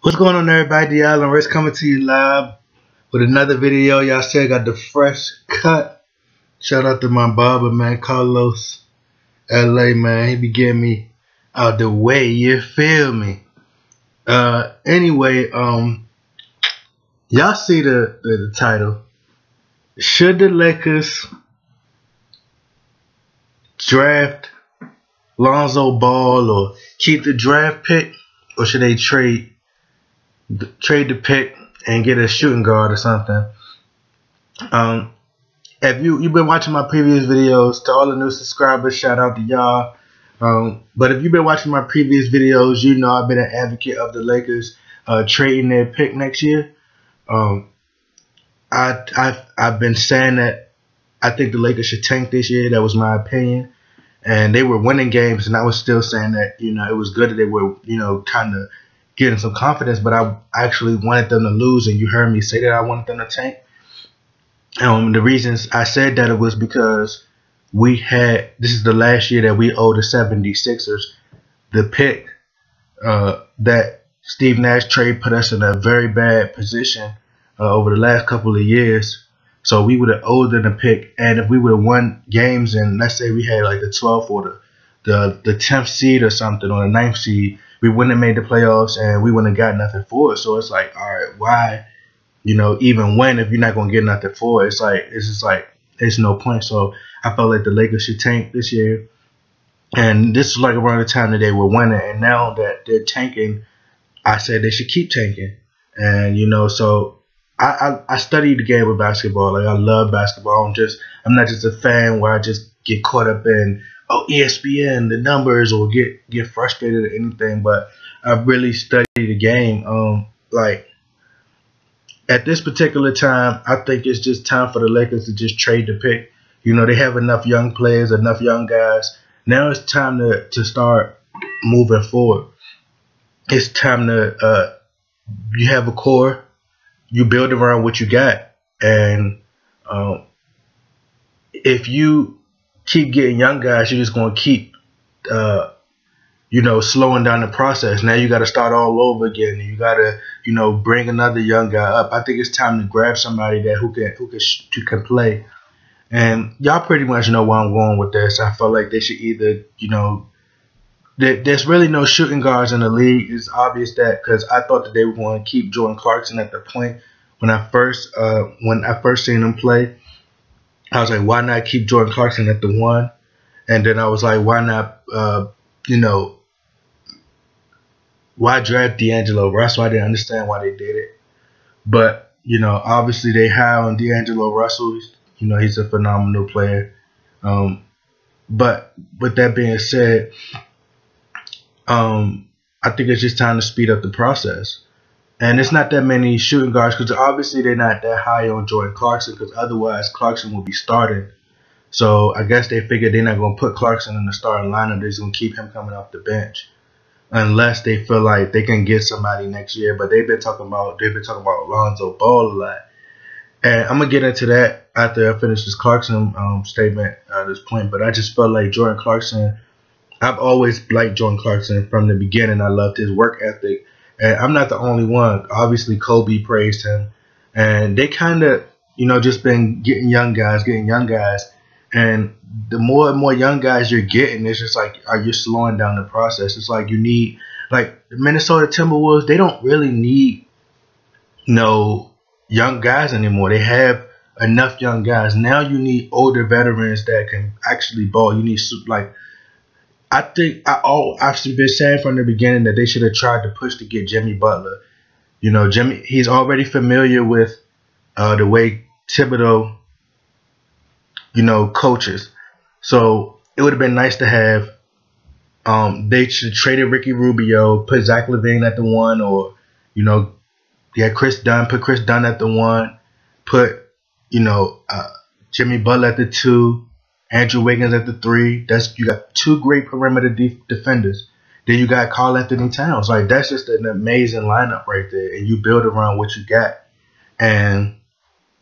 What's going on, everybody? The Island Rich coming to you live with another video. Y'all see I got the fresh cut. Shout out to my barber, man, Carlos, LA, man. He be getting me out the way, you feel me? Anyway, y'all see the title. Should the Lakers draft Lonzo Ball or keep the draft pick, or should they trade the pick and get a shooting guard or something? If you've been watching my previous videos, to all the new subscribers, shout out to y'all. But if you've been watching my previous videos, you know I've been an advocate of the Lakers trading their pick next year. I've been saying that I think the Lakers should tank this year. That was my opinion, and they were winning games, and I was still saying that it was good that they were kind of getting some confidence, but I actually wanted them to lose, and you heard me say that I wanted them to tank. The reasons I said that it was because this is the last year that we owe the 76ers the pick. That Steve Nash trade put us in a very bad position over the last couple of years. So we would have owed them the pick, and if we would have won games, and let's say we had like the 12th or the 10th seed or something, or the 9th seed, we wouldn't have made the playoffs, and we wouldn't have got nothing for it. So it's like, all right, why, even win if you're not gonna get nothing for it? It's just like there's no point. So I felt like the Lakers should tank this year, and this is like around the time that they were winning, and now that they're tanking, I said they should keep tanking. And so I studied the game of basketball. Like, I love basketball. I'm not just a fan where I just get caught up in ESPN, the numbers, or get frustrated at anything, but I really studied the game. Like, at this particular time, I think it's just time for the Lakers to just trade the pick. They have enough young players, enough young guys. Now it's time to start moving forward. It's time to you have a core, you build around what you got, and if you keep getting young guys, you're just going to keep, slowing down the process. Now you got to start all over again. You got to, bring another young guy up. I think it's time to grab somebody who can play. And y'all pretty much know where I'm going with this. I feel like they should either, there's really no shooting guards in the league. It's obvious that, because I thought that they were going to keep Jordan Clarkson at the point when I first seen him play. I was like, why not keep Jordan Clarkson at the 1? And then I was like, why not, why draft D'Angelo Russell? I didn't understand why they did it. But, obviously they high on D'Angelo Russell. He's a phenomenal player. But with that being said, I think it's just time to speed up the process. And it's not that many shooting guards, because obviously they're not that high on Jordan Clarkson, because otherwise Clarkson will be starting. So I guess they figured they're not going to put Clarkson in the starting lineup. They're just going to keep him coming off the bench, unless they feel like they can get somebody next year. But they've been talking about Lonzo Ball a lot, and I'm gonna get into that after I finish this Clarkson statement at this point. But I just felt like Jordan Clarkson. I've always liked Jordan Clarkson from the beginning. I loved his work ethic. And I'm not the only one. Obviously, Kobe praised him. And they kind of, just been getting young guys. And the more and more young guys you're getting, it's just like, are you slowing down the process? It's like you need, like the Minnesota Timberwolves, they don't really need no young guys anymore. They have enough young guys. Now you need older veterans that can actually ball. You need, like, I think I've been saying from the beginning that they should have tried to push to get Jimmy Butler. Jimmy, he's already familiar with the way Thibodeau, coaches. So it would have been nice to have. They should have traded Ricky Rubio, put Zach LaVine at the 1, or Chris Dunn, put Chris Dunn at the 1, put Jimmy Butler at the 2. Andrew Wiggins at the 3. You got 2 great perimeter defenders. Then you got Karl Anthony Towns. Like, that's just an amazing lineup right there. And you build around what you got. And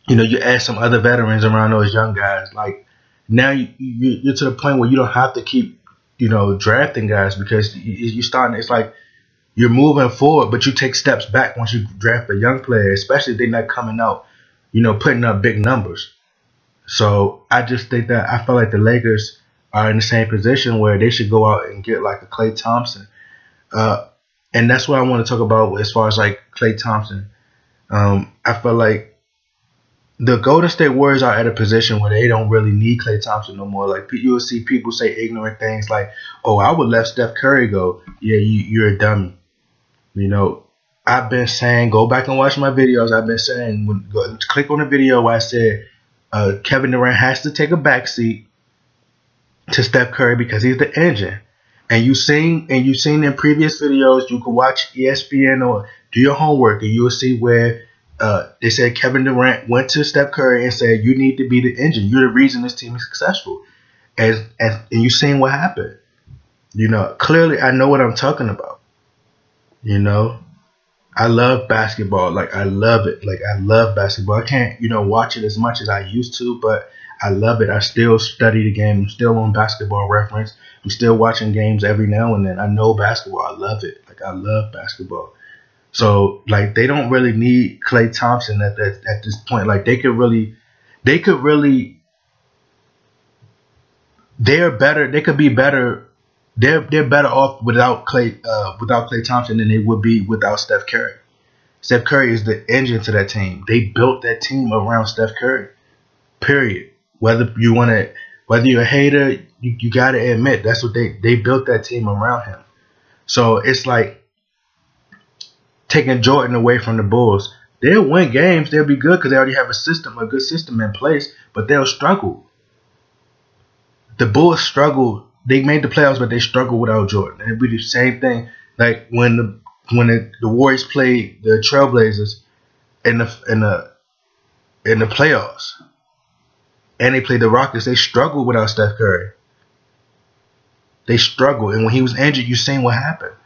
you add some other veterans around those young guys. Like, now you're to the point where you don't have to keep drafting guys, because you starting. It's like you're moving forward, but you take steps back once you draft a young player, especially if they're not coming out, putting up big numbers. So I just think that I feel like the Lakers are in the same position where they should go out and get like a Klay Thompson. Uh, and that's what I want to talk about as far as like Klay Thompson. I feel like the Golden State Warriors are at a position where they don't really need Klay Thompson no more. Like you will see people say ignorant things like, "Oh, I would let Steph Curry go." Yeah, you're a dummy. I've been saying, go back and watch my videos. I've been saying, click on the video where I said Kevin Durant has to take a backseat to Steph Curry because he's the engine. And you've seen in previous videos, you can watch ESPN or do your homework, and you will see where they said Kevin Durant went to Steph Curry and said, "You need to be the engine. You're the reason this team is successful." And you've seen what happened. Clearly I know what I'm talking about. I love basketball. Like, I love it. Like, I love basketball. I can't, watch it as much as I used to, but I love it. I still study the game. I'm still on Basketball Reference. I'm still watching games every now and then. I know basketball. I love it. Like, I love basketball. So, like, they don't really need Klay Thompson at this point. Like, they're better. They could be better. They're better off without Klay Thompson than they would be without Steph Curry. Steph Curry is the engine to that team. They built that team around Steph Curry. Period. Whether you're a hater, you gotta admit that's what they built that team around him. So it's like taking Jordan away from the Bulls. They'll win games. They'll be good because they already have a good system in place, but they'll struggle. The Bulls struggled. They made the playoffs, but they struggled without Jordan. And it'd be the same thing like when the Warriors played the Trailblazers in the playoffs, and they played the Rockets. They struggled without Steph Curry. They struggled, and when he was injured, you seen what happened.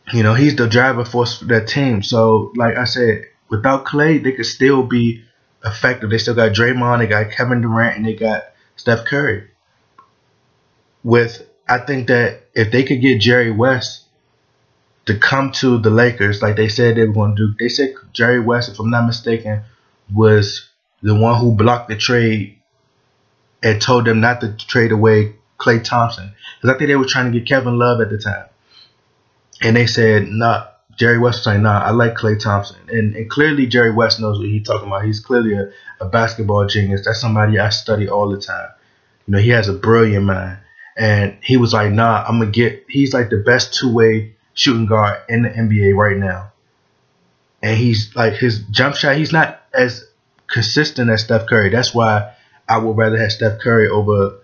He's the driving force for that team. So, like I said, without Klay, they could still be effective. They still got Draymond, they got Kevin Durant, and they got Steph Curry. I think that if they could get Jerry West to come to the Lakers like they said they were going to do. They said Jerry West, if I'm not mistaken, was the one who blocked the trade and told them not to trade away Klay Thompson. Because I think they were trying to get Kevin Love at the time. And they said, nah. Jerry West was saying, nah, I like Klay Thompson. And clearly Jerry West knows what he's talking about. He's clearly a basketball genius. That's somebody I study all the time. He has a brilliant mind. And he was like, nah, he's like the best two-way shooting guard in the NBA right now. And he's like, his jump shot, he's not as consistent as Steph Curry. That's why I would rather have Steph Curry over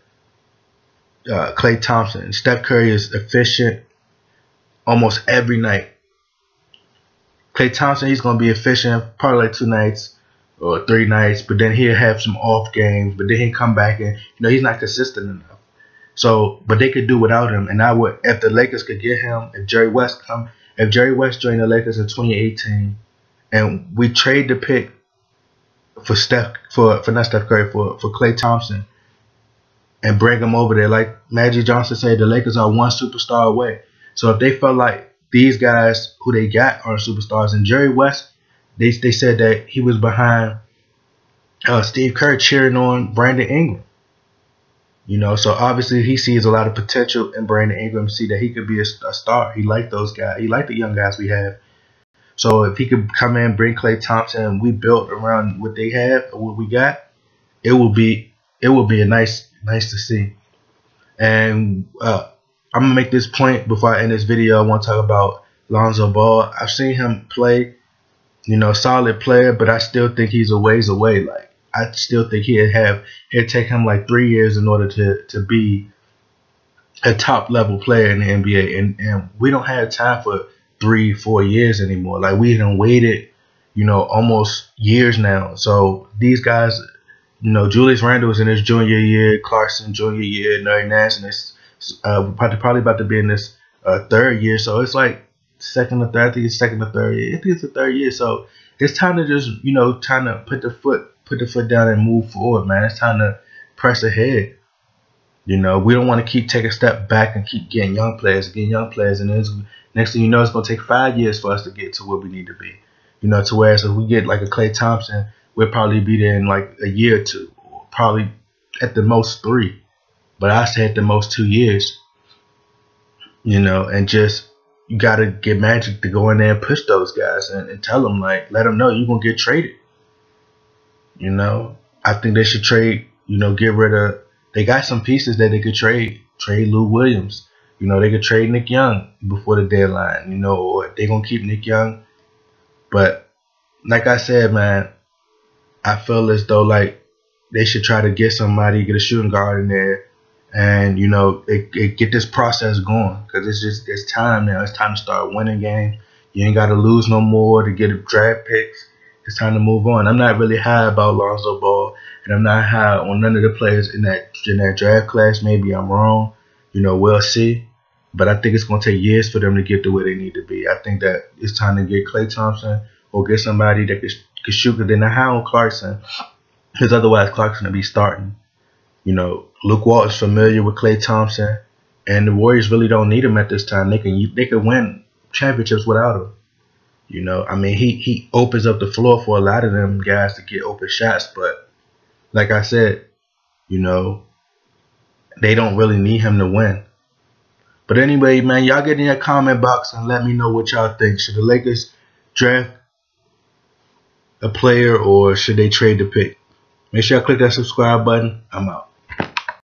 Klay Thompson. Steph Curry is efficient almost every night. Klay Thompson, he's going to be efficient probably like 2 nights or 3 nights, but then he'll have some off games, but then he'll come back and, he's not consistent enough. So, but they could do without him, and I would, if the Lakers could get him, if Jerry West joined the Lakers in 2018, and we trade the pick for not Steph Curry, for Klay Thompson, and bring him over there, like Magic Johnson said, the Lakers are one superstar away. So if they felt like these guys who they got are superstars, and Jerry West, they said that he was behind Steve Kerr cheering on Brandon Ingram. So obviously he sees a lot of potential in Brandon Ingram, see that he could be a star. He liked those guys. He liked the young guys we have. So if he could come in, bring Klay Thompson, and we built around what they have or what we got, it will be a nice to see. And I'm gonna make this point before I end this video. I want to talk about Lonzo Ball. I've seen him play, solid player, but I still think he's a ways away. Like, I still think it'd take him like 3 years in order to be a top level player in the NBA, and we don't have time for 3-4 years anymore. Like, we done waited, almost years now. So these guys, Julius Randle is in his junior year, Clarkson junior year, Larry Nance in his probably about to be in this 3rd year. So it's like second or third. I think it's second or third year. I think it's the 3rd year. So it's time to just time to put the foot down and move forward, man. It's time to press ahead. We don't want to keep taking a step back and keep getting young players, and Next thing you know, it's gonna take 5 years for us to get to where we need to be. You know, to whereas if we get like a Klay Thompson, we'll probably be there in like a year or two, or probably at the most 3. But I say at the most 2 years. You know, and just you gotta get Magic to go in there and push those guys and tell them, like, let them know you're gonna get traded. You know, I think they should trade. You know, get rid of. They got some pieces that they could trade. Trade Lou Williams. You know, they could trade Nick Young before the deadline. You know, or they gonna keep Nick Young. But like I said, man, I feel as though like they should try to get somebody, get a shooting guard in there, and you know, get this process going, because it's time now. It's time to start winning games. You ain't got to lose no more to get draft picks. It's time to move on. I'm not really high about Lonzo Ball, and I'm not high on none of the players in that draft class. Maybe I'm wrong. You know, we'll see. But I think it's going to take years for them to get to where they need to be. I think that it's time to get Klay Thompson or get somebody that could shoot. Because they're not high on Clarkson, because otherwise Clarkson will be starting. You know, Luke Walton's familiar with Klay Thompson, and the Warriors really don't need him at this time. They can win championships without him. You know, I mean, he opens up the floor for a lot of them guys to get open shots, but like I said, you know, they don't really need him to win. But anyway, man, y'all get in your comment box and let me know what y'all think. Should the Lakers draft a player or should they trade the pick? Make sure y'all click that subscribe button. I'm out.